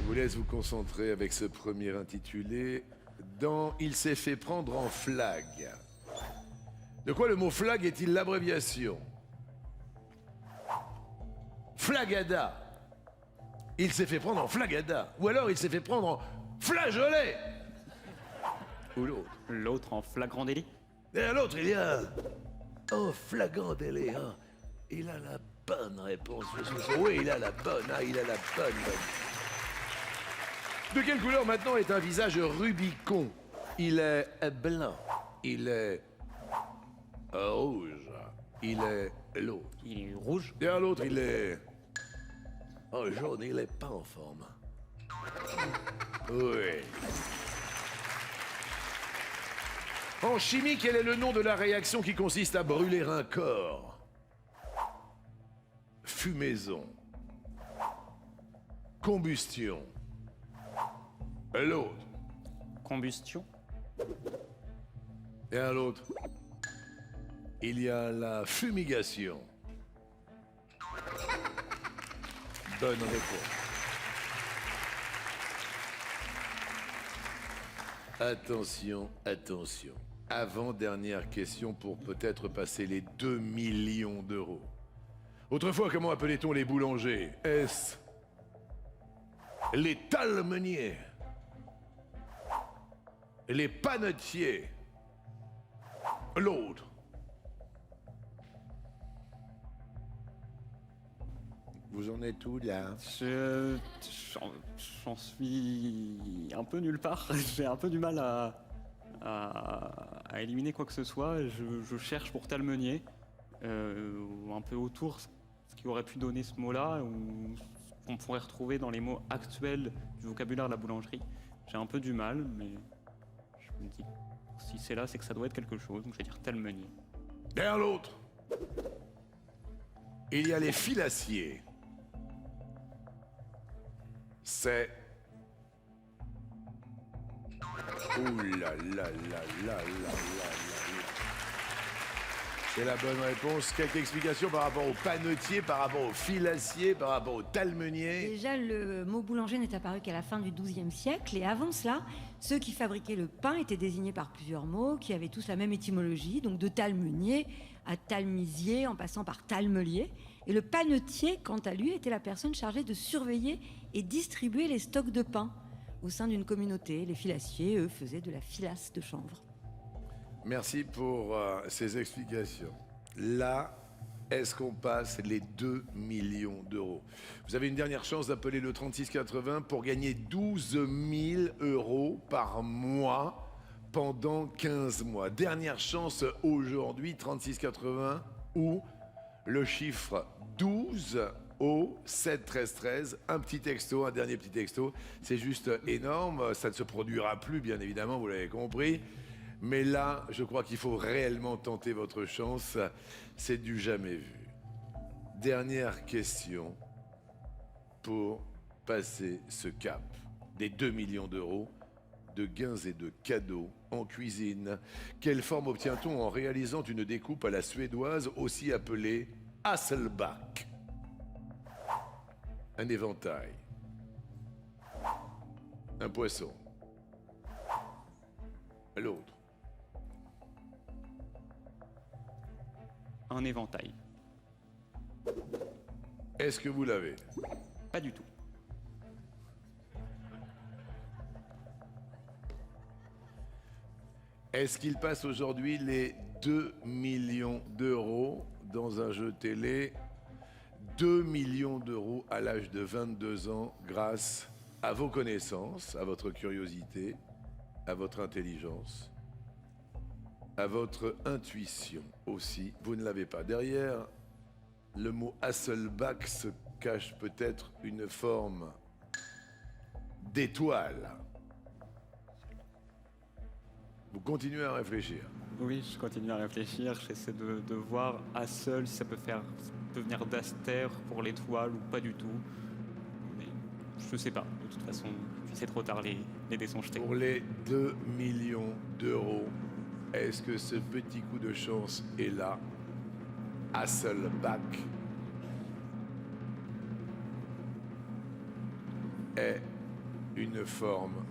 vous laisse vous concentrer avec ce premier intitulé dans « Il s'est fait prendre en flag ». De quoi le mot flag est-il l'abréviation? Flagada. Il s'est fait prendre en flagada. Ou alors il s'est fait prendre en flageolet. Ou l'autre. L'autre en flagrant délit. Derrière l'autre, il y a... Oh, flagrant délit, hein. Il a la bonne réponse. Oui, il a la bonne, hein, il a la bonne. De quelle couleur maintenant est un visage Rubicon? Il est blanc. Il est rouge. Il est l'autre. Il est rouge. Derrière l'autre, il est... Oh, jaune, il est pas en forme. Oui. En chimie, quel est le nom de la réaction qui consiste à brûler un corps? Fumaison. Combustion. L'autre. Combustion. Et à l'autre, il y a la fumigation. Bonne réponse. Attention, attention. Avant-dernière question pour peut-être passer les 2 millions d'euros. Autrefois, comment appelait-on les boulangers? Est-ce les talmeniers? Les panetiers? L'autre? Vous en êtes où, là? J'en suis un peu nulle part. J'ai un peu du mal à éliminer quoi que ce soit. Je cherche pour talmenier, un peu autour ce qui aurait pu donner ce mot-là, ou ce qu'on pourrait retrouver dans les mots actuels du vocabulaire de la boulangerie. J'ai un peu du mal, mais je me dis, si c'est là, c'est que ça doit être quelque chose, donc je vais dire talmenier. Derrière l'autre, il y a les filassiers. C'est... Ouh là là là là là là là. C'est la bonne réponse. Quelques explications par rapport au panetier, par rapport au filassier, par rapport au talmenier? Déjà, le mot boulanger n'est apparu qu'à la fin du XIIe siècle. Et avant cela, ceux qui fabriquaient le pain étaient désignés par plusieurs mots qui avaient tous la même étymologie. Donc de talmenier à talmisier, en passant par talmelier. Et le panetier, quant à lui, était la personne chargée de surveiller et distribuer les stocks de pain au sein d'une communauté. Les filassiers, eux, faisaient de la filasse de chanvre. Merci pour ces explications. Là, est-ce qu'on passe les 2 millions d'euros? Vous avez une dernière chance d'appeler le 3680 pour gagner 12 000 euros par mois pendant 15 mois. Dernière chance aujourd'hui, 3680 ou le chiffre 12 au 7 13 13. Un petit texto, un dernier petit texto. C'est juste énorme. Ça ne se produira plus, bien évidemment, vous l'avez compris. Mais là, je crois qu'il faut réellement tenter votre chance. C'est du jamais vu. Dernière question pour passer ce cap des 2 millions d'euros de gains et de cadeaux en cuisine. Quelle forme obtient-on en réalisant une découpe à la suédoise, aussi appelée Hasselback? Un éventail. Un poisson. L'autre. Un éventail. Est-ce que vous l'avez? Pas du tout. Est-ce qu'il passe aujourd'hui les 2 millions d'euros dans un jeu télé? 2 millions d'euros à l'âge de 22 ans grâce à vos connaissances, à votre curiosité, à votre intelligence, à votre intuition aussi. Vous ne l'avez pas. Derrière le mot Hasselback se cache peut-être une forme d'étoile. Vous continuez à réfléchir. Oui, je continue à réfléchir. J'essaie de voir Hassel si ça peut venir d'Aster pour l'étoile ou pas du tout. Mais je sais pas. De toute façon, c'est trop tard, les dés sont jetés. Pour les 2 millions d'euros, est-ce que ce petit coup de chance est là? Hasselback est une forme.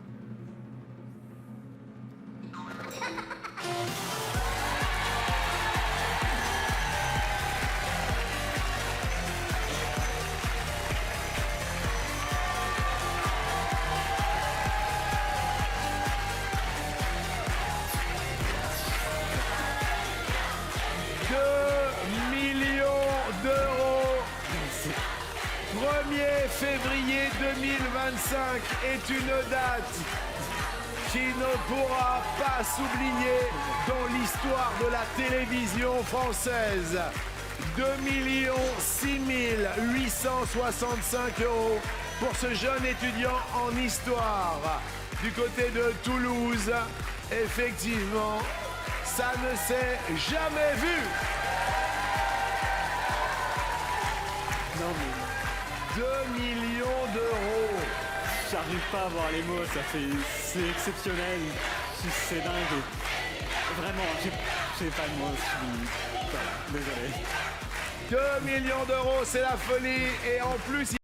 Février 2025 est une date qui ne pourra pas s'oublier dans l'histoire de la télévision française. 2 6 865 € pour ce jeune étudiant en histoire. Du côté de Toulouse, effectivement, ça ne s'est jamais vu. Non mais 2 millions d'euros. j'arrive pas à voir les mots, c'est exceptionnel, c'est dingue. Vraiment, j'ai pas de mots, voilà, désolé. 2 millions d'euros, c'est la folie. Et en plus,